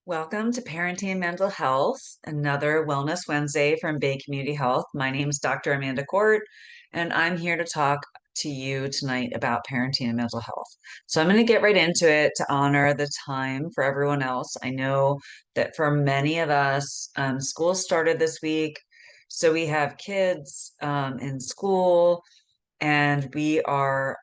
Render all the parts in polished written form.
Welcome to Parenting and Mental Health, another Wellness Wednesday from Bay Community Health. My name is Dr. Amanda Court, and I'm here to talk to you tonight about parenting and mental health. So I'm going to get right into it to honor the time for everyone else. I know that for many of us, school started this week, so we have kids in school, and we are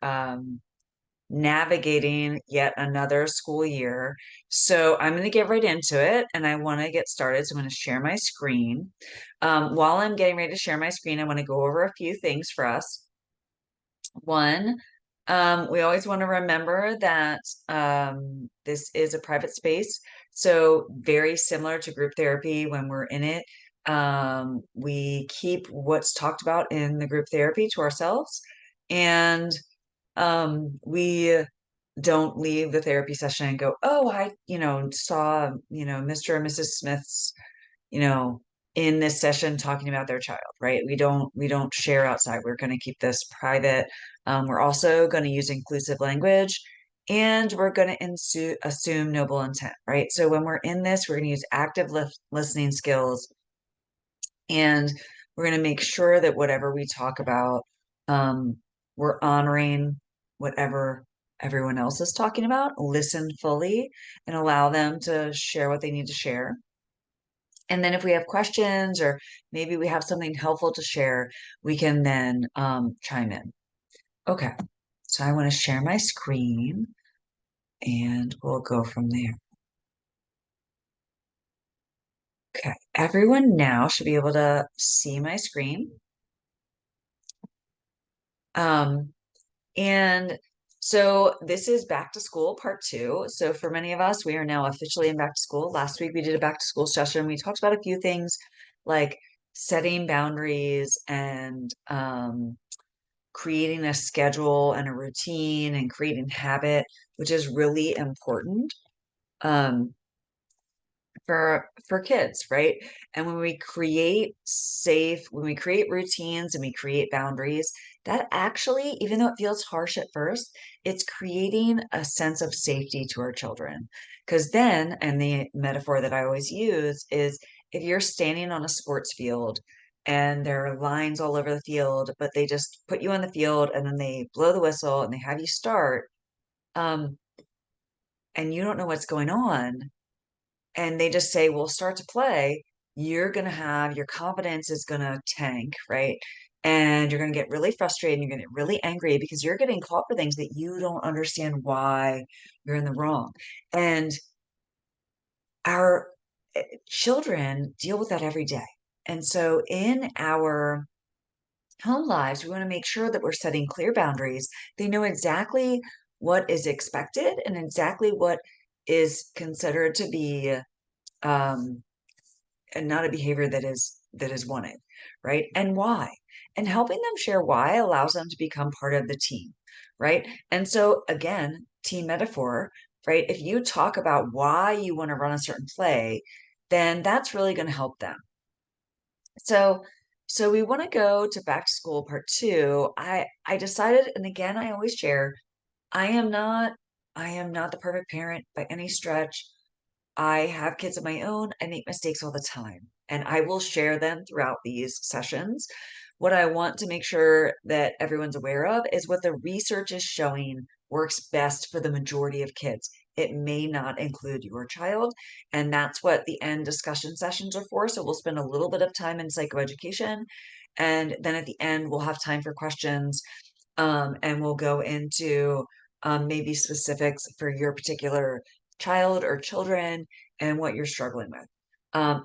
navigating yet another school year. So I'm going to get right into it and I want to get started. So I'm going to share my screen. While I'm getting ready to share my screen, I want to go over a few things for us. One, we always want to remember that this is a private space. So very similar to group therapy when we're in it. We keep what's talked about in the group therapy to ourselves. And we don't leave the therapy session and go, oh, I saw, Mr. and Mrs. Smith's, you know, in this session talking about their child, right? We don't share outside. We're going to keep this private. We're also going to use inclusive language and we're going to assume noble intent, right? So when we're in this, we're going to use active listening skills and we're going to make sure that whatever we talk about, we're honoring whatever everyone else is talking about, listen fully, and allow them to share what they need to share. And then if we have questions or maybe we have something helpful to share, we can then chime in. Okay, so I want to share my screen and we'll go from there. Okay, everyone now should be able to see my screen. Um, And so this is back to school part two. So for many of us, we are now officially in back to school. Last week we did a back to school session. We talked about a few things like setting boundaries and creating a schedule and a routine and creating habit, which is really important. Um, for kids, right? And when we create when we create routines and we create boundaries, that actually, even though it feels harsh at first, it's creating a sense of safety to our children. Because then, and the metaphor that I always use is if you're standing on a sports field and there are lines all over the field, but they just put you on the field and then they blow the whistle and they have you start, um, and you don't know what's going on and they just say, well, start to play, you're going to have your confidence is going to tank, right? And you're going to get really frustrated and you're going to get really angry because you're getting caught for things that you don't understand why you're in the wrong. And our children deal with that every day. And so in our home lives, we want to make sure that we're setting clear boundaries. They know exactly what is expected and exactly what is considered to be um, and not a behavior that is wanted, right? And why? And helping them share why allows them to become part of the team, right? And so again, team metaphor, right? If you talk about why you want to run a certain play, then that's really going to help them. So so we want to go to back to school part two. I decided, and again, I always share, I am not I am not the perfect parent by any stretch. I have kids of my own. I make mistakes all the time, and I will share them throughout these sessions. What I want to make sure that everyone's aware of is what the research is showing works best for the majority of kids. It may not include your child, and that's what the end discussion sessions are for. So we'll spend a little bit of time in psychoeducation, and then at the end, we'll have time for questions, and we'll go into maybe specifics for your particular child or children and what you're struggling with.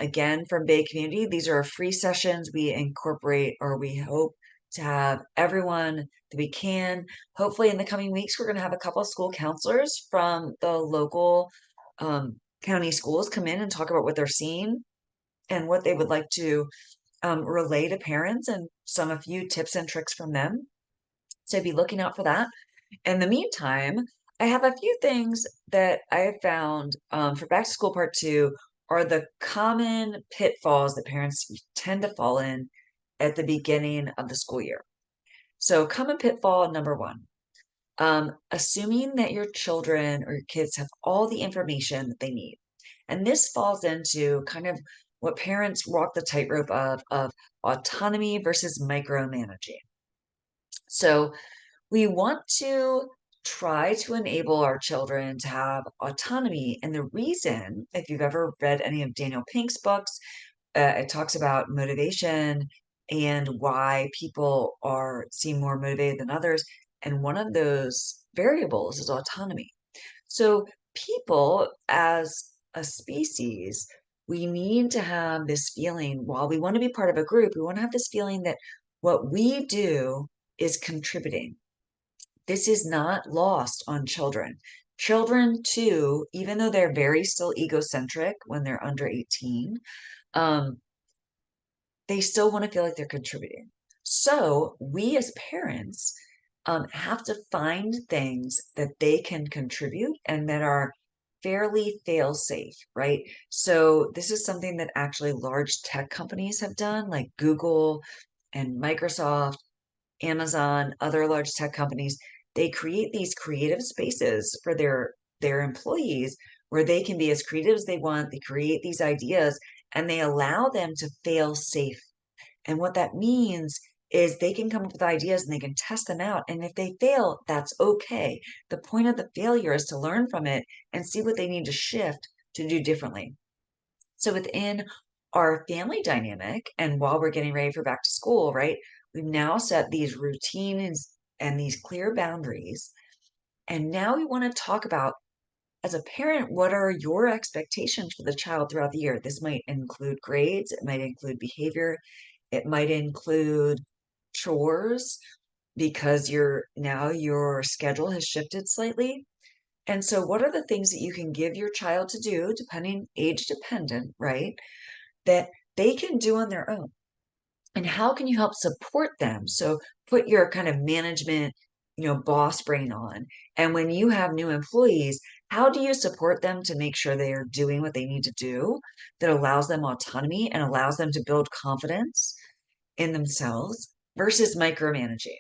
Again, from Bay Community, these are free sessions. We incorporate, or we hope to have everyone that we can. Hopefully, in the coming weeks, we're going to have a couple of school counselors from the local county schools come in and talk about what they're seeing and what they would like to relay to parents and a few tips and tricks from them. So be looking out for that. In the meantime, I have a few things that I have found for back to school part two are the common pitfalls that parents tend to fall in at the beginning of the school year. So, common pitfall number one, assuming that your children or your kids have all the information that they need. And this falls into kind of what parents walk the tightrope of autonomy versus micromanaging. So we want to try to enable our children to have autonomy. And the reason, if you've ever read any of Daniel Pink's books, it talks about motivation and why people seem more motivated than others. And one of those variables is autonomy. So people as a species, we need to have this feeling, while we want to be part of a group, we want to have this feeling that what we do is contributing. This is not lost on children. Children too, even though they're very still egocentric when they're under 18, um, they still want to feel like they're contributing. So we as parents have to find things that they can contribute and that are fairly fail safe, right? So this is something that actually large tech companies have done, like Google and Microsoft, Amazon, other large tech companies. They create these creative spaces for their employees where they can be as creative as they want. They create these ideas and they allow them to fail safe. And what that means is they can come up with ideas and they can test them out. And if they fail, that's okay. The point of the failure is to learn from it and see what they need to shift to do differently. So within our family dynamic, and while we're getting ready for back to school, right, we've now set these routines and these clear boundaries. And now we want to talk about, as a parent, what are your expectations for the child throughout the year? This might include grades, it might include behavior, it might include chores because your schedule has shifted slightly. And so what are the things that you can give your child to do, depending age dependent, right? That they can do on their own. And how can you help support them? So put your kind of management, boss brain on. And when you have new employees, how do you support them to make sure they are doing what they need to do that allows them autonomy and allows them to build confidence in themselves versus micromanaging?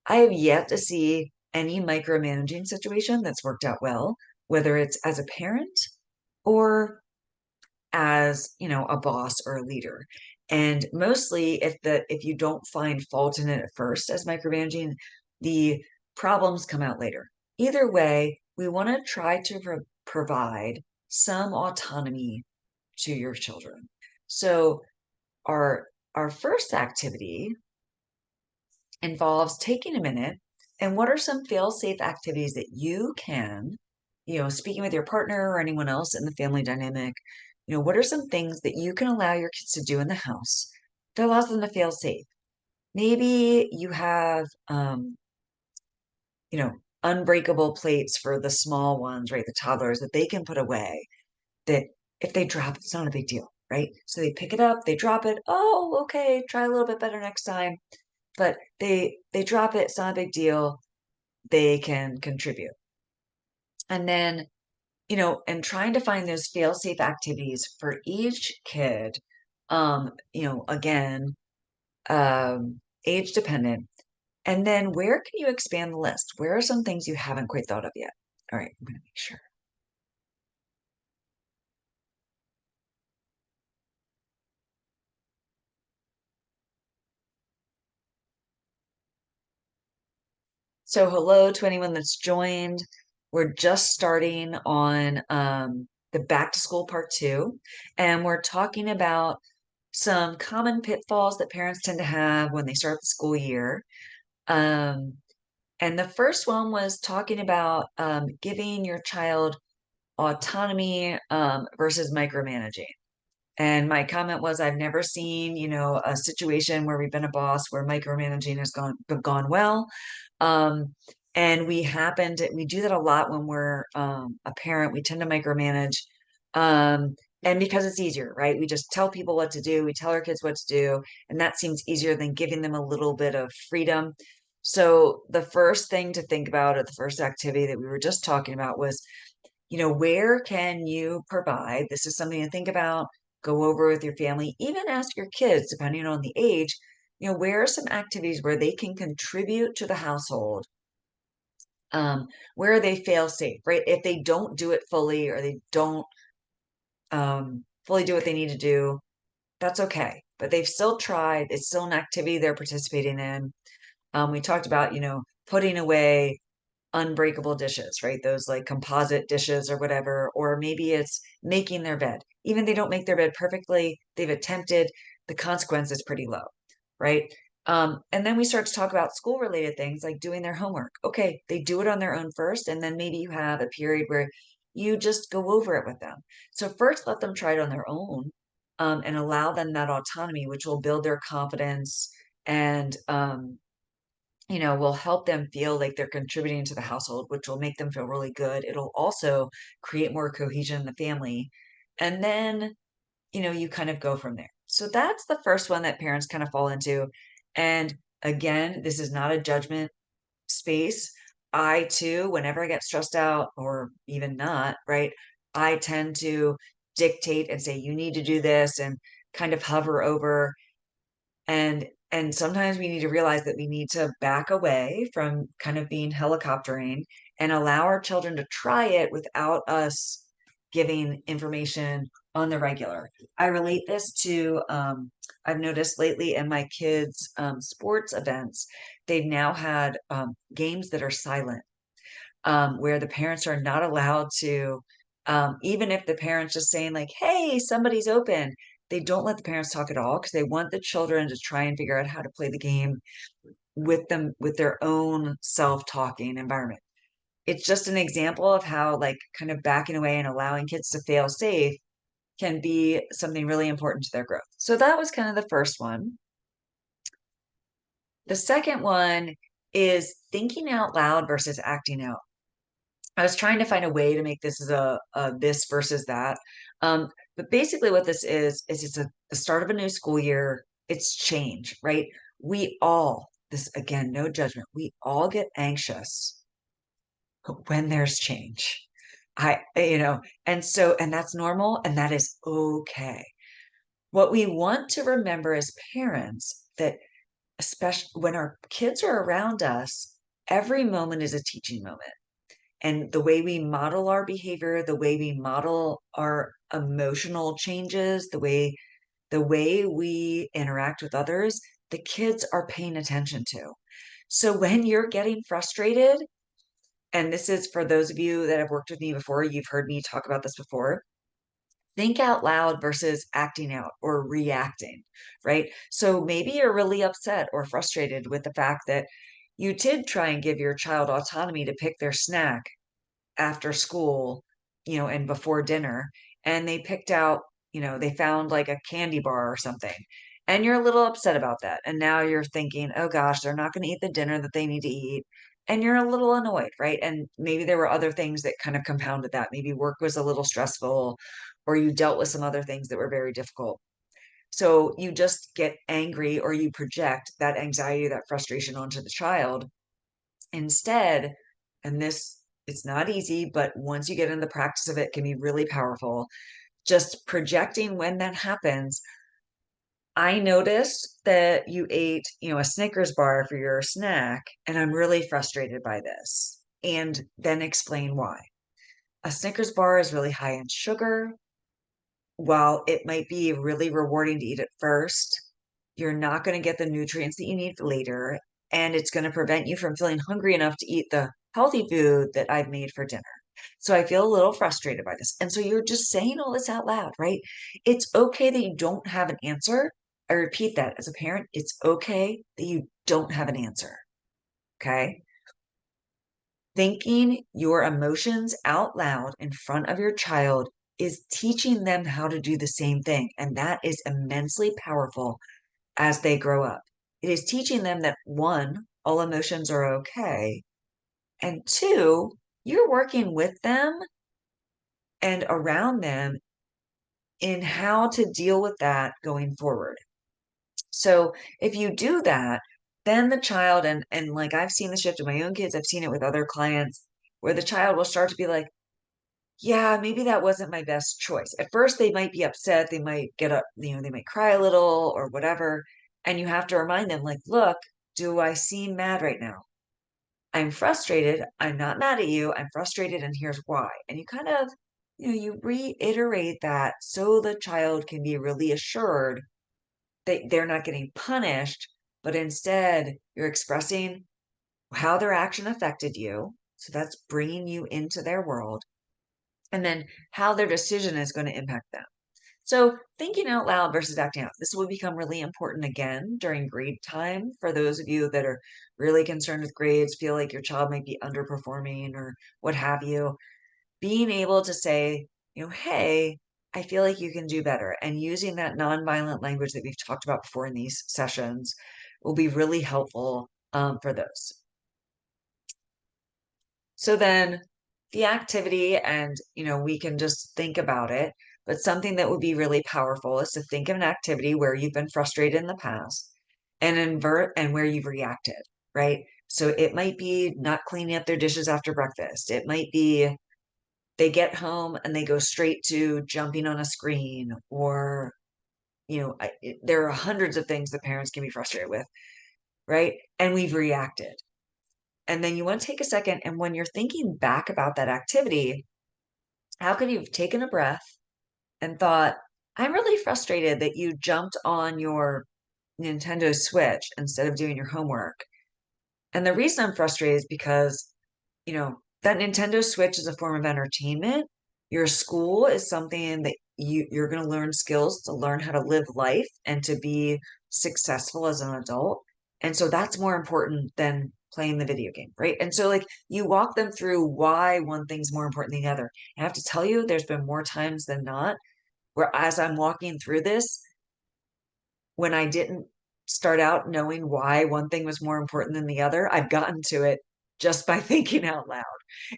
I have yet to see any micromanaging situation that's worked out well, whether it's as a parent or as, a boss or a leader. And mostly if you don't find fault in it at first as micromanaging, the problems come out later. Either way, we want to try to provide some autonomy to your children. So our first activity involves taking a minute and what are some fail-safe activities that you can, speaking with your partner or anyone else in the family dynamic, what are some things that you can allow your kids to do in the house that allows them to feel safe? Maybe you have, you know, unbreakable plates for the small ones, right? The toddlers that they can put away that if they drop it, it's not a big deal, right? So they pick it up, they drop it. Oh, okay, try a little bit better next time. But they drop it, it's not a big deal. They can contribute. And then, and trying to find those fail-safe activities for each kid, again, age dependent. And then where can you expand the list? Where are some things you haven't quite thought of yet? All right, I'm going to make sure. So hello to anyone that's joined. We're just starting on the back to school part 2, and we're talking about some common pitfalls that parents tend to have when they start the school year. Um, and the first one was talking about giving your child autonomy versus micromanaging. And my comment was, I've never seen, a situation where we've been a boss where micromanaging has gone well. Um, and we do that a lot when we're a parent. We tend to micromanage. And because it's easier, right? We just tell people what to do. We tell our kids what to do. And that seems easier than giving them a little bit of freedom. So the first thing to think about, or the first activity that we were just talking about was, where can you provide? This is something to think about, go over with your family, even ask your kids, depending on the age, where are some activities where they can contribute to the household? Where they fail safe, right? If they don't do it fully or they don't fully do what they need to do, that's okay. But they've still tried. It's still an activity they're participating in. We talked about, putting away unbreakable dishes, right? Those like composite dishes or whatever, or maybe it's making their bed. Even if they don't make their bed perfectly, they've attempted, the consequence is pretty low, right? And then we start to talk about school related things like doing their homework. Okay, they do it on their own first, and then maybe you have a period where you just go over it with them. So first, let them try it on their own, and allow them that autonomy, which will build their confidence and will help them feel like they're contributing to the household, which will make them feel really good. It'll also create more cohesion in the family. And then, you kind of go from there. So that's the first one that parents kind of fall into. And again, this is not a judgment space. I too, whenever I get stressed out or even not, right, I tend to dictate and say, you need to do this and kind of hover over and sometimes we need to realize that we need to back away from kind of being helicoptering and allow our children to try it without us giving information on the regular. I relate this to I've noticed lately in my kids' sports events, they've now had games that are silent, where the parents are not allowed to, even if the parents just saying like, "Hey, somebody's open," they don't let the parents talk at all because they want the children to try and figure out how to play the game with them with their own self-talking environment. It's just an example of how like kind of backing away and allowing kids to fail safe can be something really important to their growth. So that was kind of the first one. The second one is thinking out loud versus acting out. I was trying to find a way to make this as a this versus that. But basically what this is it's the start of a new school year. It's change, right? We all, this again, no judgment. We all get anxious when there's change. And that's normal and that is okay. What we want to remember as parents that especially when our kids are around us, every moment is a teaching moment, and the way we model our behavior, the way we model our emotional changes, the way we interact with others, the kids are paying attention to. So when you're getting frustrated, and this is for those of you that have worked with me before, you've heard me talk about this before. Think out loud versus acting out or reacting, right? So maybe you're really upset or frustrated with the fact that you did try and give your child autonomy to pick their snack after school, and before dinner, and they picked out, they found like a candy bar or something. And you're a little upset about that. And now you're thinking, oh gosh, they're not going to eat the dinner that they need to eat. And you're a little annoyed, right? And maybe there were other things that kind of compounded that. Maybe work was a little stressful, or you dealt with some other things that were very difficult. So you just get angry or you project that anxiety, that frustration onto the child instead. And this, it's not easy, but once you get in the practice of it, can be really powerful. Just projecting when that happens. I noticed that you ate, a Snickers bar for your snack, and I'm really frustrated by this. And then explain why. A Snickers bar is really high in sugar. While it might be really rewarding to eat it first, you're not going to get the nutrients that you need later. And it's going to prevent you from feeling hungry enough to eat the healthy food that I've made for dinner. So I feel a little frustrated by this. And so you're just saying all this out loud, right? It's okay that you don't have an answer. I repeat that as a parent, it's okay that you don't have an answer. Okay. Thinking your emotions out loud in front of your child is teaching them how to do the same thing. And that is immensely powerful as they grow up. It is teaching them that one, all emotions are okay. And two, you're working with them and around them in how to deal with that going forward. So if you do that, then the child, and like I've seen the shift in my own kids, I've seen it with other clients where the child will start to be like, yeah, maybe that wasn't my best choice. At first, they might be upset. They might get up, they might cry a little or whatever. And you have to remind them, like, look, do I seem mad right now? I'm frustrated. I'm not mad at you. I'm frustrated, and here's why. And you kind of you reiterate that so the child can be really assured that they're not getting punished, but instead you're expressing how their action affected you. So that's bringing you into their world, and then how their decision is going to impact them. So thinking out loud versus acting out. This will become really important again during grade time for those of you that are really concerned with grades, feel like your child might be underperforming or what have you. Being able to say, hey, I feel like you can do better. And using that nonviolent language that we've talked about before in these sessions will be really helpful for those. So then the activity, and we can just think about it, but something that would be really powerful is to think of an activity where you've been frustrated in the past and invert and where you've reacted, right? So it might be not cleaning up their dishes after breakfast. It might be they get home and they go straight to jumping on a screen, or there are hundreds of things that parents can be frustrated with, right? And we've reacted. And then you want to take a second, and when you're thinking back about that activity, how could you have taken a breath and thought, I'm really frustrated that you jumped on your Nintendo Switch instead of doing your homework. And the reason I'm frustrated is because, that Nintendo Switch is a form of entertainment. Your school is something that you're going to learn skills to learn how to live life and to be successful as an adult. And so that's more important than playing the video game, right? And so, like, you walk them through why one thing's more important than the other. I have to tell you, there's been more times than not where, as I'm walking through this, when I didn't start out knowing why one thing was more important than the other, I've gotten to it just by thinking out loud.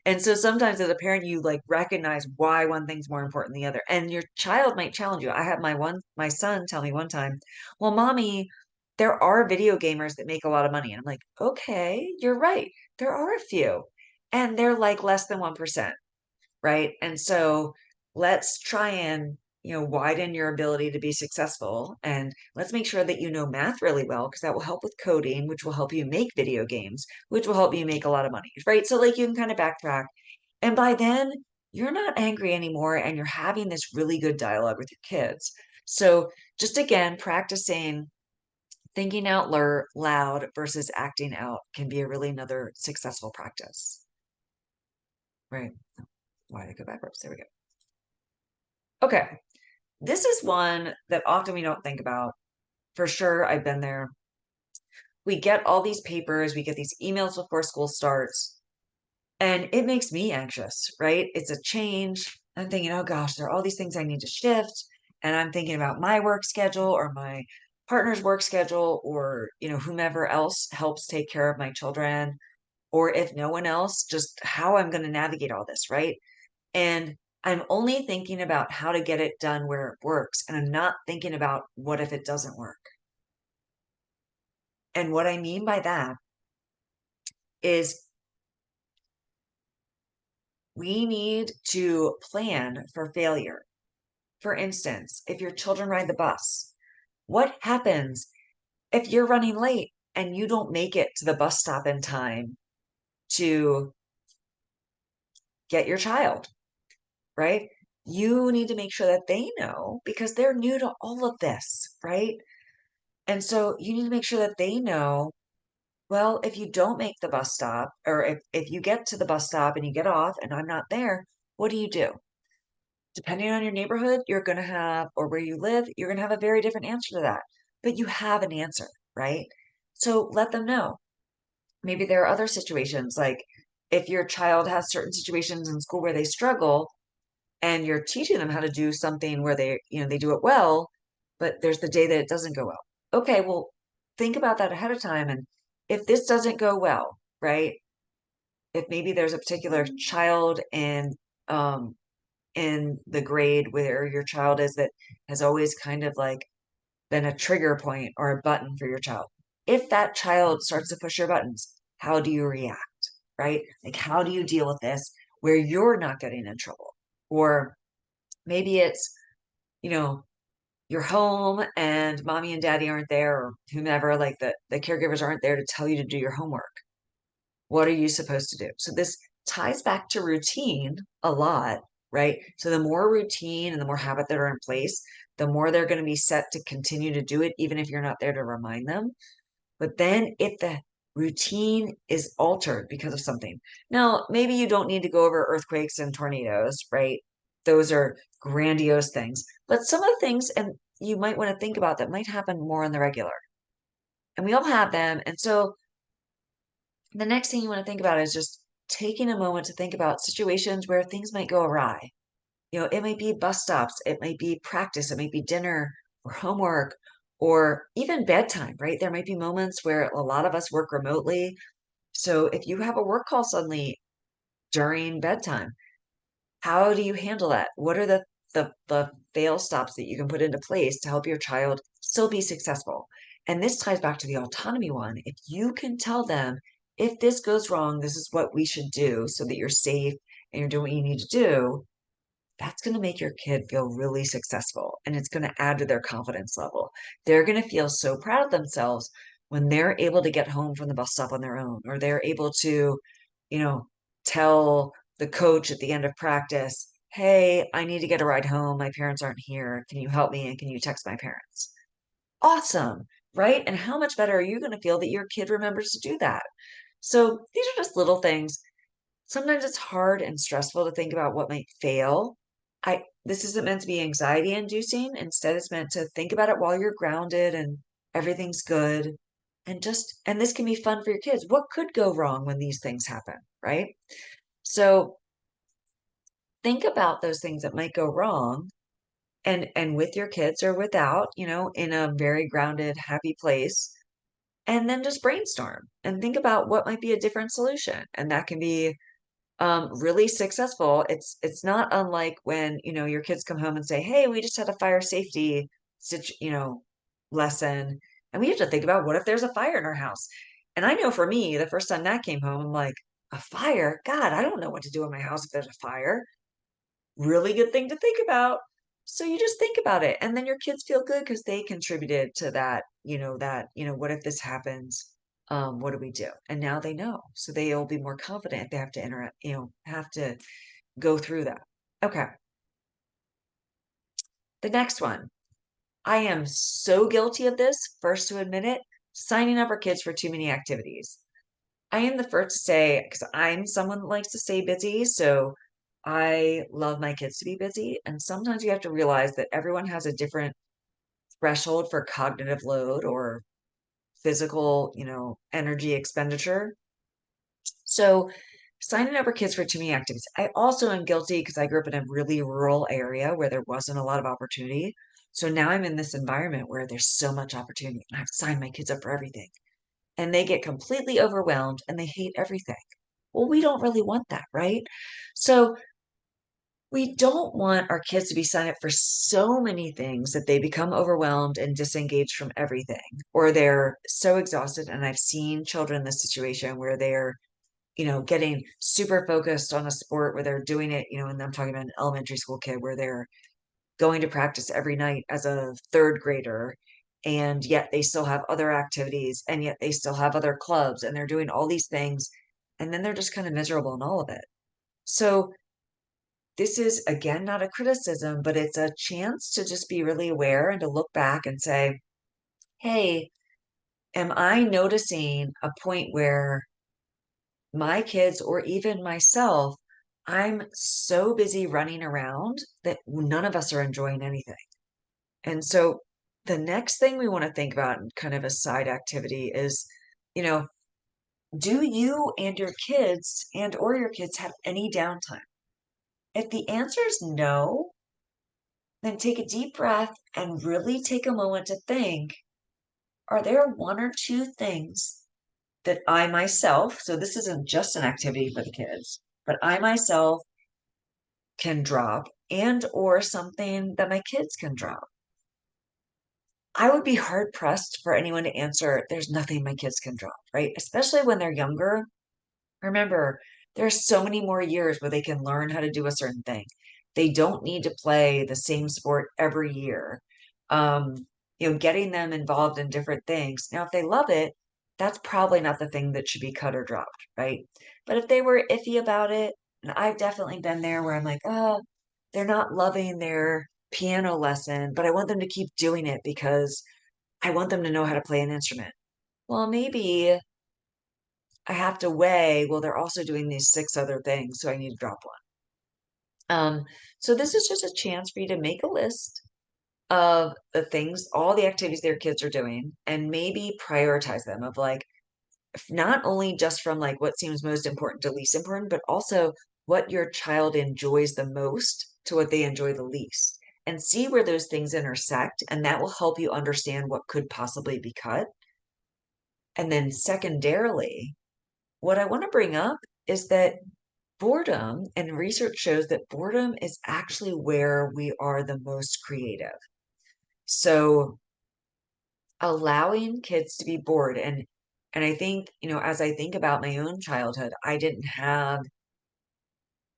And so sometimes as a parent, you like recognize why one thing's more important than the other. And your child might challenge you. I had my son tell me one time, well, mommy, there are video gamers that make a lot of money. And I'm like, okay, you're right. There are a few. And they're like less than 1%, right? And so let's try and widen your ability to be successful, and let's make sure that you know math really well, because that will help with coding, which will help you make video games, which will help you make a lot of money, right? So like you can kind of backtrack, and by then you're not angry anymore and you're having this really good dialogue with your kids. So just again, practicing thinking out loud versus acting out can be a really another successful practice, right? Why did I go backwards? There we go. Okay. This is one that often we don't think about. For sure, I've been there. We get all these papers, we get these emails before school starts, and it makes me anxious, right? It's a change. I'm thinking, oh gosh, there are all these things I need to shift. And I'm thinking about my work schedule or my partner's work schedule, or, whomever else helps take care of my children, or if no one else, just how I'm going to navigate all this, right? And I'm only thinking about how to get it done where it works. And I'm not thinking about what if it doesn't work. And what I mean by that is we need to plan for failure. For instance, if your children ride the bus, what happens if you're running late and you don't make it to the bus stop in time to get your child, right? You need to make sure that they know, because they're new to all of this, right? And so you need to make sure that they know, well, if you don't make the bus stop, or if you get to the bus stop and you get off and I'm not there, what do you do? Depending on your neighborhood, you're going to have, or where you live, you're going to have a very different answer to that. But you have an answer, right? So let them know. Maybe there are other situations, like if your child has certain situations in school where they struggle and you're teaching them how to do something where they do it well, but there's the day that it doesn't go well. Okay, well, think about that ahead of time. And if this doesn't go well, right? If maybe there's a particular child um in the grade where your child is that has always kind of like been a trigger point or a button for your child. If that child starts to push your buttons, how do you react? Right? Like, how do you deal with this where you're not getting in trouble? Or maybe it's, you know, you're home and mommy and daddy aren't there, or whomever, like the caregivers aren't there to tell you to do your homework. What are you supposed to do? So this ties back to routine a lot, right? So the more routine and the more habit that are in place, the more they're going to be set to continue to do it, even if you're not there to remind them. But then if the routine is altered because of something, now maybe you don't need to go over earthquakes and tornadoes, right? Those are grandiose things. But some of the things, and you might want to think about that might happen more on the regular. And we all have them. And so the next thing you want to think about is just taking a moment to think about situations where things might go awry. It might be bus stops, it might be practice, it might be dinner or homework or even bedtime, right? There might be moments where a lot of us work remotely. So if you have a work call suddenly during bedtime, how do you handle that? What are the fail stops that you can put into place to help your child still be successful? And this ties back to the autonomy one. If you can tell them, if this goes wrong, this is what we should do so that you're safe and you're doing what you need to do, that's going to make your kid feel really successful and it's going to add to their confidence level. They're going to feel so proud of themselves when they're able to get home from the bus stop on their own, or they're able to, you know, tell the coach at the end of practice, hey, I need to get a ride home. My parents aren't here. Can you help me? And can you text my parents? Awesome, right? And how much better are you going to feel that your kid remembers to do that? So these are just little things. Sometimes it's hard and stressful to think about what might fail. This isn't meant to be anxiety inducing. Instead, it's meant to think about it while you're grounded and everything's good. And this can be fun for your kids. What could go wrong when these things happen, right? So think about those things that might go wrong and with your kids or without, in a very grounded, happy place. And then just brainstorm and think about what might be a different solution. And that can be really successful. It's not unlike when, your kids come home and say, hey, we just had a fire safety lesson. And we have to think about what if there's a fire in our house. And I know for me, the first time that came home, I'm like, a fire? God, I don't know what to do in my house if there's a fire. Really good thing to think about. So you just think about it. And then your kids feel good because they contributed to what if this happens? What do we do? And now they know. So they'll be more confident if they have to interact, have to go through that. Okay. The next one. I am so guilty of this, first to admit it, signing up our kids for too many activities. I am the first to say, because I'm someone that likes to stay busy. So I love my kids to be busy. And sometimes you have to realize that everyone has a different threshold for cognitive load or physical, energy expenditure. So signing up for kids for too many activities. I also am guilty because I grew up in a really rural area where there wasn't a lot of opportunity. So now I'm in this environment where there's so much opportunity and I've signed my kids up for everything and they get completely overwhelmed and they hate everything. Well, we don't really want that, right? So we don't want our kids to be signed up for so many things that they become overwhelmed and disengaged from everything, or they're so exhausted. And I've seen children in this situation where they're, getting super focused on a sport where they're doing it, and I'm talking about an elementary school kid where they're going to practice every night as a third grader. And yet they still have other activities and yet they still have other clubs and they're doing all these things. And then they're just kind of miserable in all of it. So this is again not a criticism, but it's a chance to just be really aware and to look back and say, hey, am I noticing a point where my kids or even myself, I'm so busy running around that none of us are enjoying anything? And so the next thing we want to think about, and kind of a side activity, is, you know, do you and your kids and or your kids have any downtime? If the answer is no, then take a deep breath and really take a moment to think, are there one or two things that I myself, so this isn't just an activity for the kids, but I myself can drop and or something that my kids can drop? I would be hard pressed for anyone to answer, there's nothing my kids can drop, right? Especially when they're younger. Remember, there's so many more years where they can learn how to do a certain thing. They don't need to play the same sport every year. Getting them involved in different things. Now, if they love it, that's probably not the thing that should be cut or dropped, right? But if they were iffy about it, and I've definitely been there where I'm like, oh, they're not loving their piano lesson, but I want them to keep doing it because I want them to know how to play an instrument. Well, maybe I have to weigh, well, they're also doing these six other things, so I need to drop one. So this is just a chance for you to make a list of the things, all the activities their kids are doing, and maybe prioritize them of like, not only just from like what seems most important to least important, but also what your child enjoys the most to what they enjoy the least. And see where those things intersect, and that will help you understand what could possibly be cut. And then, secondarily, what I want to bring up is that boredom, and research shows that boredom is actually where we are the most creative. So, allowing kids to be bored, and I think, as I think about my own childhood, I didn't have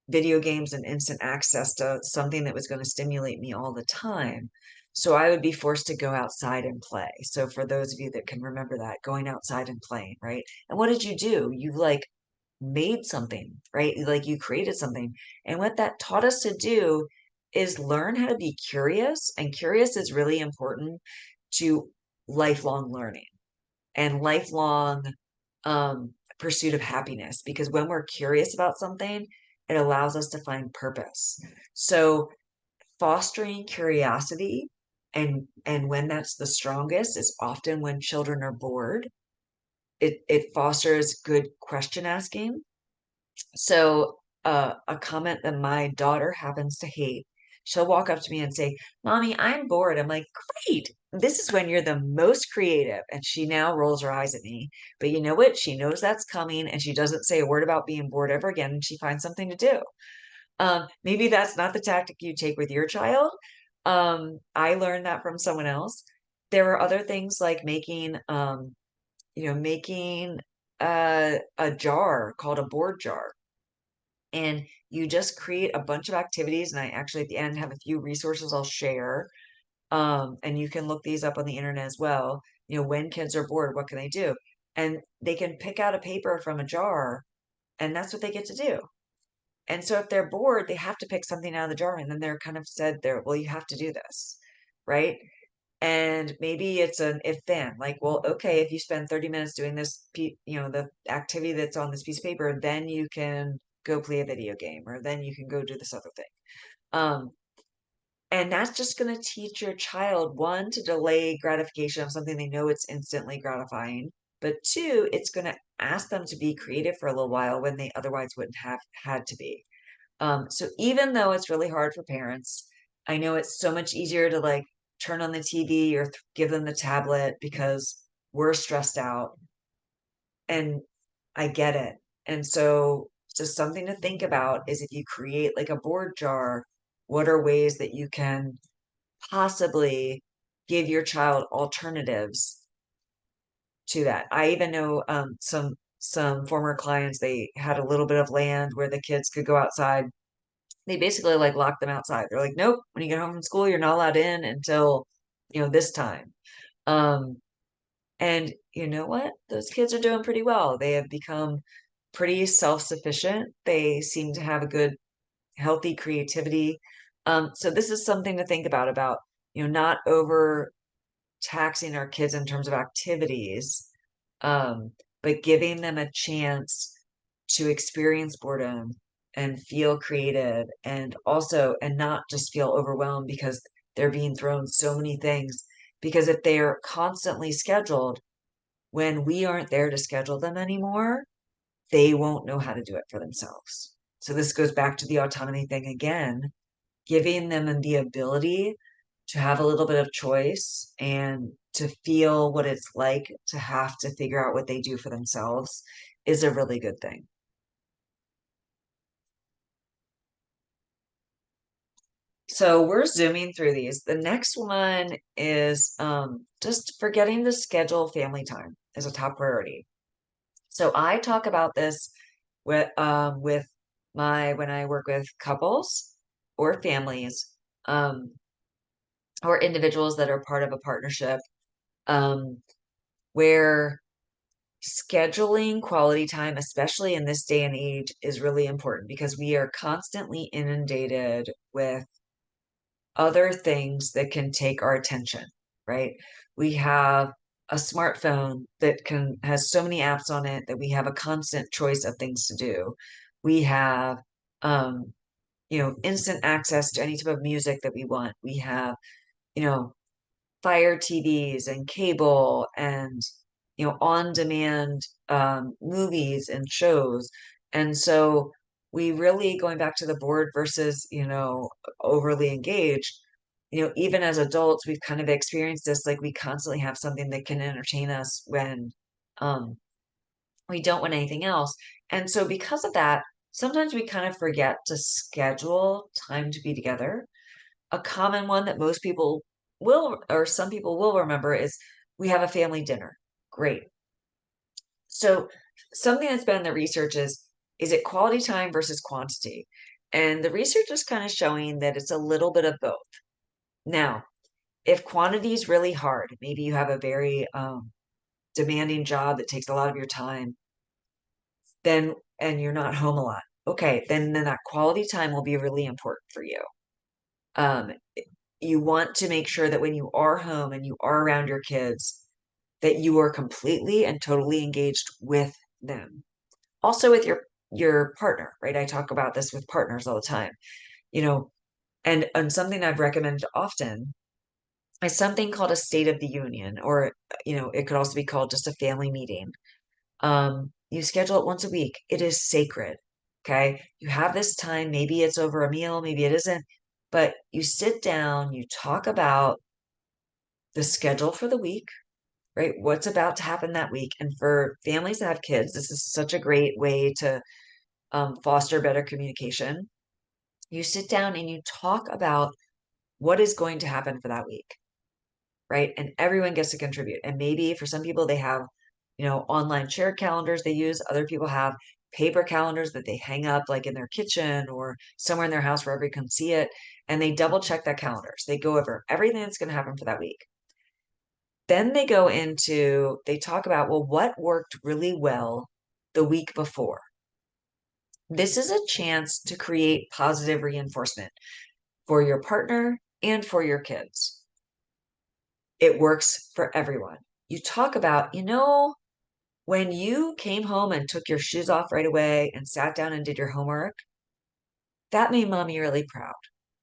video games and instant access to something that was going to stimulate me all the time. So I would be forced to go outside and play. So for those of you that can remember that, going outside and playing, right? And what did you do? You like made something, right? Like you created something. And what that taught us to do is learn how to be curious. And curious is really important to lifelong learning and lifelong pursuit of happiness, because when we're curious about something, it allows us to find purpose. So fostering curiosity, and when that's the strongest is often when children are bored. It fosters good question asking. So, a comment that my daughter happens to hate, she'll walk up to me and say, "Mommy, I'm bored." I'm like, "Great. This is when you're the most creative." And she now rolls her eyes at me. But you know what? She knows that's coming, and she doesn't say a word about being bored ever again, and she finds something to do. Maybe that's not the tactic you take with your child. I learned that from someone else. There are other things like making a jar called a board jar, and you just create a bunch of activities. And I actually at the end have a few resources I'll share. And you can look these up on the internet as well. When kids are bored, what can they do? And they can pick out a paper from a jar, and that's what they get to do. And so if they're bored, they have to pick something out of the jar, and then they're kind of said there, well, you have to do this, right? And maybe it's an if then, like, well, okay, if you spend 30 minutes doing this, the activity that's on this piece of paper, then you can go play a video game, or then you can go do this other thing. Um, and that's just going to teach your child, one, to delay gratification of something they know it's instantly gratifying, but two, it's going to ask them to be creative for a little while when they otherwise wouldn't have had to be. So even though it's really hard for parents, I know it's so much easier to like turn on the TV or give them the tablet because we're stressed out, and I get it. And so just something to think about is, if you create like a board jar, what are ways that you can possibly give your child alternatives to that? I even know some former clients, they had a little bit of land where the kids could go outside. They basically like lock them outside. They're like, nope, when you get home from school, you're not allowed in until, this time. Um, and you know what? Those kids are doing pretty well. They have become pretty self-sufficient. They seem to have a good, healthy creativity. So this is something to think about, not over taxing our kids in terms of activities, um, but giving them a chance to experience boredom and feel creative, and not just feel overwhelmed because they're being thrown so many things. Because if they're constantly scheduled, when we aren't there to schedule them anymore, they won't know how to do it for themselves. So this goes back to the autonomy thing again, giving them the ability to have a little bit of choice and to feel what it's like to have to figure out what they do for themselves is a really good thing. So we're zooming through these. The next one is just forgetting to schedule family time as a top priority. So I talk about this with my when I work with couples or families, um, or individuals that are part of a partnership, um, where scheduling quality time, especially in this day and age, is really important because we are constantly inundated with other things that can take our attention, right? We have a smartphone that can has so many apps on it that we have a constant choice of things to do. We have um, instant access to any type of music that we want. We have, you know, Fire TVs and cable and on demand movies and shows. And so we really, going back to the bored versus overly engaged, even as adults we've kind of experienced this, like we constantly have something that can entertain us when um we don't want anything else. And so because of that, sometimes we kind of forget to schedule time to be together. A common one that most people will, or some people will remember, is we have a family dinner. Great. So something that's been in the research is it quality time versus quantity? And the research is kind of showing that it's a little bit of both. Now, if quantity is really hard, maybe you have a very demanding job that takes a lot of your time, then and you're not home a lot. Okay, then that quality time will be really important for you. Um, you want to make sure that when you are home and you are around your kids, that you are completely and totally engaged with them. Also with your partner, right? I talk about this with partners all the time. You know, and something I've recommended often is something called a State of the Union, or it could also be called just a family meeting. You schedule it once a week. It is sacred. Okay. You have this time. Maybe it's over a meal, maybe it isn't, but you sit down, you talk about the schedule for the week, right? What's about to happen that week. And for families that have kids, this is such a great way to foster better communication. You sit down and you talk about what is going to happen for that week, right? And everyone gets to contribute. And maybe for some people, they have, online shared calendars they use. Other people have paper calendars that they hang up like in their kitchen or somewhere in their house where everybody can see it. And they double check that calendars. They go over everything that's going to happen for that week. Then they talk about, well, what worked really well the week before. This is a chance to create positive reinforcement for your partner and for your kids. It works for everyone. You talk about, when you came home and took your shoes off right away and sat down and did your homework, that made mommy really proud.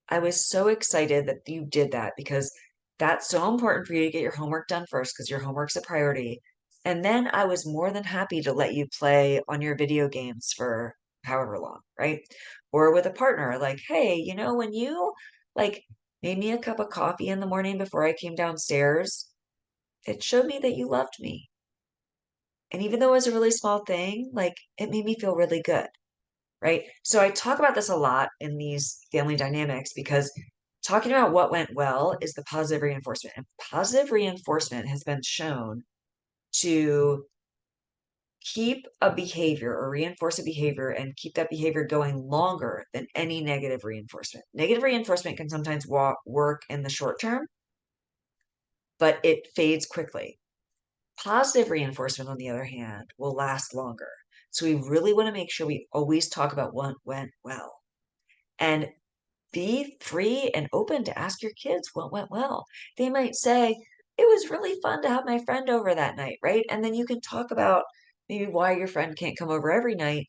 I was so excited that you did that because that's so important for you to get your homework done first because your homework's a priority. And then I was more than happy to let you play on your video games for however long, right? Or with a partner, like, hey, when you like made me a cup of coffee in the morning before I came downstairs, it showed me that you loved me. And even though it was a really small thing, like it made me feel really good, right? So I talk about this a lot in these family dynamics because talking about what went well is the positive reinforcement. And positive reinforcement has been shown to keep a behavior or reinforce a behavior and keep that behavior going longer than any negative reinforcement. Negative reinforcement can sometimes work in the short term, but it fades quickly. Positive reinforcement, on the other hand, will last longer. So we really want to make sure we always talk about what went well. And be free and open to ask your kids what went well. They might say, it was really fun to have my friend over that night, right? And then you can talk about maybe why your friend can't come over every night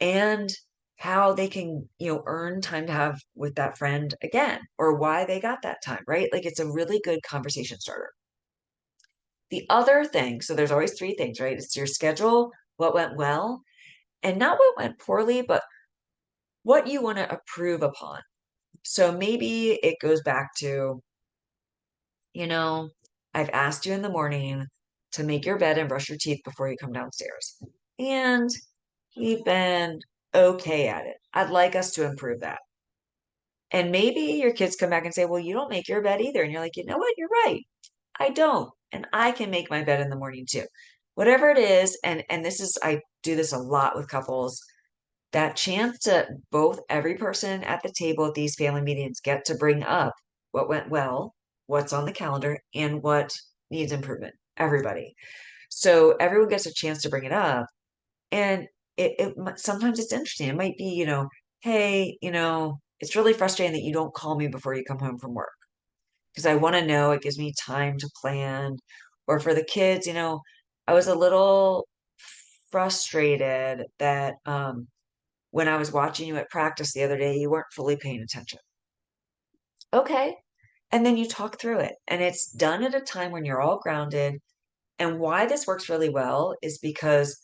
and how they can, earn time to have with that friend again, or why they got that time, right? Like it's a really good conversation starter. The other thing, so there's always three things, right? It's your schedule, what went well, and not what went poorly, but what you want to improve upon. So maybe it goes back to, you know, I've asked you in the morning to make your bed and brush your teeth before you come downstairs. And you've been okay at it. I'd like us to improve that. And maybe your kids come back and say, well, you don't make your bed either. And you're like, you know what? You're right. I don't. And I can make my bed in the morning too. Whatever it is, and this is I do this a lot with couples, that chance to both every person at the table at these family meetings get to bring up what went well, what's on the calendar, and what needs improvement. Everybody. So everyone gets a chance to bring it up. And sometimes it's interesting. It might be, hey, it's really frustrating that you don't call me before you come home from work because I want to know. It gives me time to plan. Or for the kids, I was a little frustrated that when I was watching you at practice the other day, you weren't fully paying attention. Okay. And then you talk through it. And it's done at a time when you're all grounded. And why this works really well is because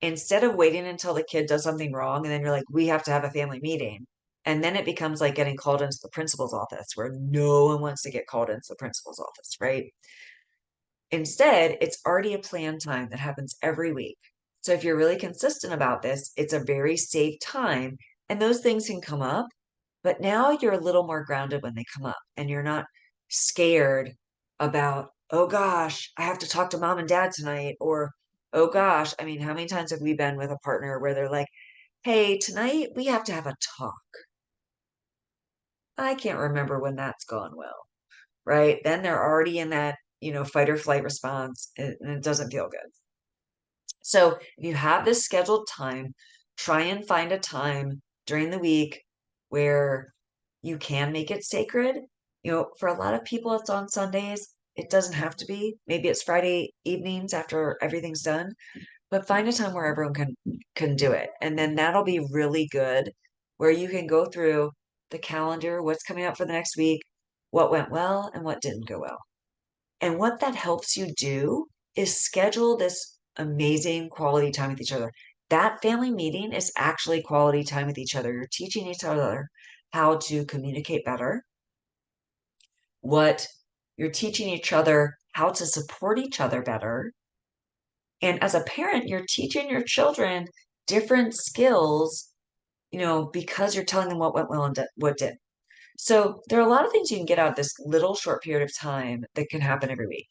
instead of waiting until the kid does something wrong and then you're like, we have to have a family meeting. And then it becomes like getting called into the principal's office where no one wants to get called into the principal's office, right? Instead, it's already a planned time that happens every week. So if you're really consistent about this, it's a very safe time. And those things can come up, but now you're a little more grounded when they come up and you're not scared about, oh gosh, I have to talk to mom and dad tonight. Or, oh gosh, I mean, how many times have we been with a partner where they're like, hey, tonight we have to have a talk? I can't remember when that's gone well, right? Then they're already in that, fight or flight response and it doesn't feel good. So if you have this scheduled time, try and find a time during the week where you can make it sacred. For a lot of people, it's on Sundays. It doesn't have to be. Maybe it's Friday evenings after everything's done, but find a time where everyone can do it. And then that'll be really good where you can go through the calendar, what's coming up for the next week, what went well and what didn't go well. And what that helps you do is schedule this amazing quality time with each other. That family meeting is actually quality time with each other. You're teaching each other how to communicate better, what you're teaching each other how to support each other better. And as a parent, you're teaching your children different skills, because you're telling them what went well and what didn't. So there are a lot of things you can get out of this little short period of time that can happen every week.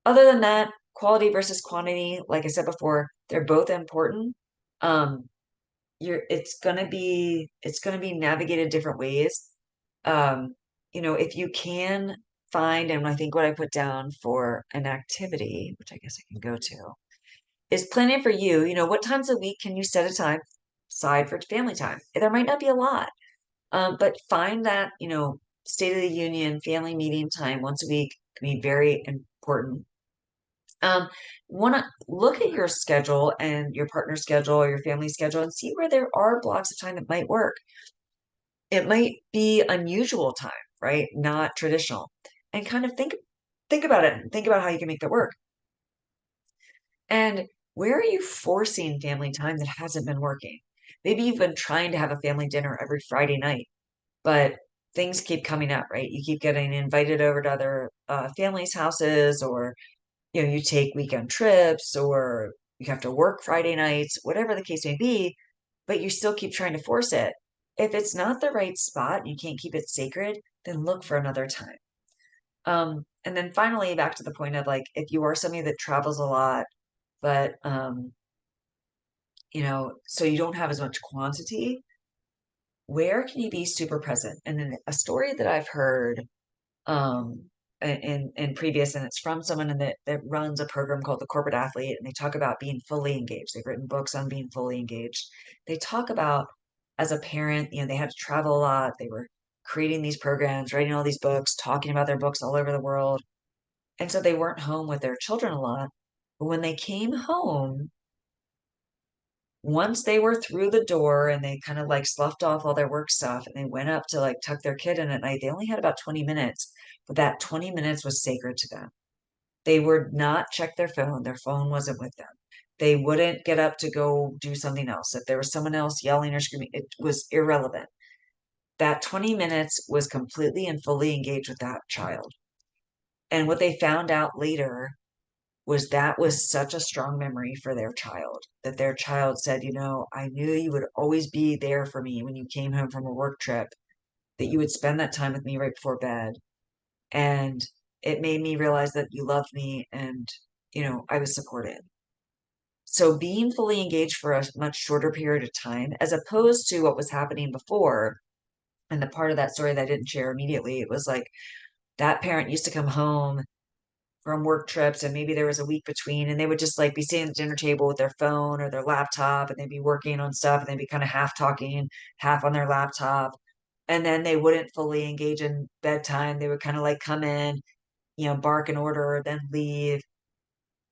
Other than that, quality versus quantity, like I said before, they're both important. Um, it's gonna be navigated different ways. Um, if you can find, and I think what I put down for an activity, which I guess I can go to, is planning for you. What times a week can you set a time aside for family time? There might not be a lot, but find that, State of the Union family meeting time once a week can be very important. Want to look at your schedule and your partner's schedule or your family schedule and see where there are blocks of time that might work. It might be unusual time, right? Not traditional. And kind of think about it and think about how you can make that work. And where are you forcing family time that hasn't been working? Maybe you've been trying to have a family dinner every Friday night, but things keep coming up, right? You keep getting invited over to other families' houses, or you take weekend trips, or you have to work Friday nights, whatever the case may be, but you still keep trying to force it. If it's not the right spot, you can't keep it sacred, then look for another time. And then finally, back to the point of like, if you are somebody that travels a lot, but so you don't have as much quantity, where can you be super present? And then a story that I've heard um in previous, and it's from someone that runs a program called the Corporate Athlete, and they talk about being fully engaged. They've written books on being fully engaged. They talk about, as a parent, they had to travel a lot. They were creating these programs, writing all these books, talking about their books all over the world, and so they weren't home with their children a lot. But when they came home, once they were through the door and they kind of like sloughed off all their work stuff and they went up to like tuck their kid in at night, they only had about 20 minutes, but that 20 minutes was sacred to them. They would not check their phone. Their phone wasn't with them. They wouldn't get up to go do something else. If there was someone else yelling or screaming, it was irrelevant. That 20 minutes was completely and fully engaged with that child. And what they found out later was that was such a strong memory for their child, that their child said, I knew you would always be there for me when you came home from a work trip, that you would spend that time with me right before bed. And it made me realize that you loved me and, I was supported. So being fully engaged for a much shorter period of time, as opposed to what was happening before, and the part of that story that I didn't share immediately, it was like that parent used to come home from work trips, and maybe there was a week between, and they would just like be sitting at the dinner table with their phone or their laptop, and they'd be working on stuff, and they'd be kind of half talking, half on their laptop. And then they wouldn't fully engage in bedtime. They would kind of like come in, bark an order, then leave.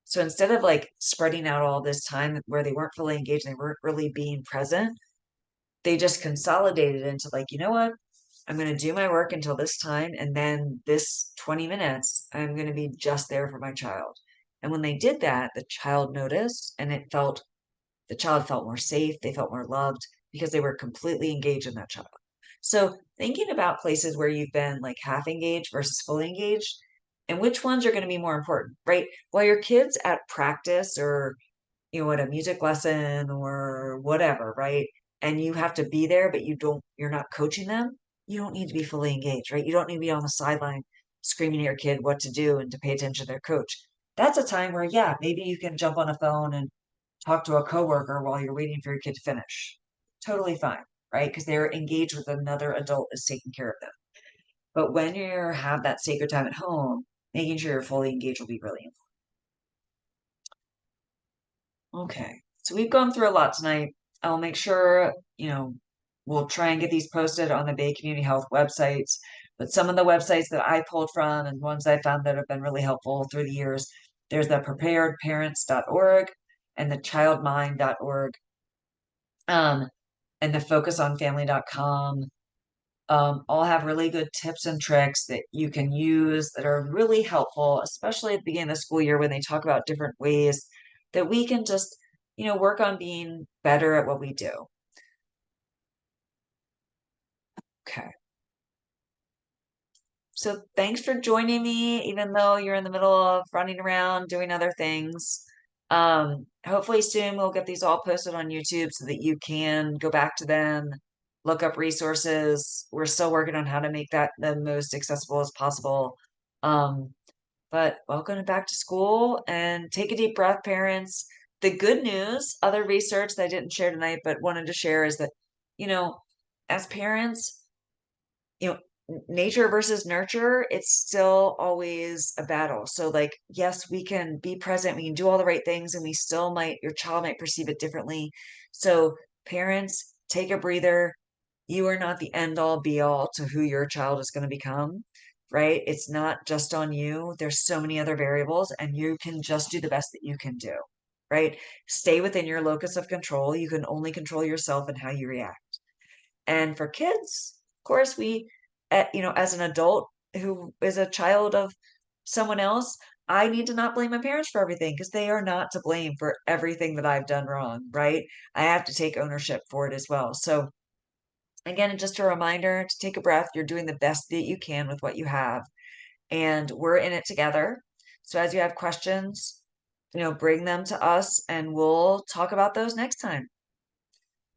So instead of like spreading out all this time where they weren't fully engaged, they weren't really being present, they just consolidated into like, you know what? I'm going to do my work until this time. And then this 20 minutes, I'm going to be just there for my child. And when they did that, the child noticed, and the child felt more safe. They felt more loved because they were completely engaged in that child. So thinking about places where you've been like half engaged versus fully engaged, and which ones are going to be more important, right? While your kid's at practice, or at a music lesson or whatever, right? And you have to be there, but you're not coaching them. You don't need to be fully engaged, right? You don't need to be on the sideline screaming at your kid what to do and to pay attention to their coach. That's a time where, yeah, maybe you can jump on a phone and talk to a coworker while you're waiting for your kid to finish. Totally fine, right? Because they're engaged with another adult that's taking care of them. But when you have that sacred time at home, making sure you're fully engaged will be really important. Okay. So we've gone through a lot tonight. I'll make sure, we'll try and get these posted on the Bay Community Health websites. But some of the websites that I pulled from and ones I found that have been really helpful through the years, there's the preparedparents.org and the childmind.org, um, and the focusonfamily.com. All have really good tips and tricks that you can use that are really helpful, especially at the beginning of the school year when they talk about different ways that we can just, work on being better at what we do. Okay. So thanks for joining me, even though you're in the middle of running around doing other things. Hopefully soon we'll get these all posted on YouTube so that you can go back to them, look up resources. We're still working on how to make that the most accessible as possible. But welcome back to school, and take a deep breath, parents. The good news, other research that I didn't share tonight, but wanted to share, is that, as parents, nature versus nurture, it's still always a battle. So like, yes, we can be present, we can do all the right things, and your child might perceive it differently. So parents, take a breather. You are not the end all be all to who your child is going to become, right? It's not just on you. There's so many other variables, and you can just do the best that you can do, right? Stay within your locus of control. You can only control yourself and how you react. And for kids, of course, as an adult who is a child of someone else, I need to not blame my parents for everything, because they are not to blame for everything that I've done wrong, right? I have to take ownership for it as well. So again, just a reminder to take a breath. You're doing the best that you can with what you have, and we're in it together. So as you have questions, bring them to us, and we'll talk about those next time.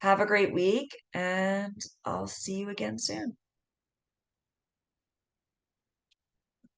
Have a great week, and I'll see you again soon.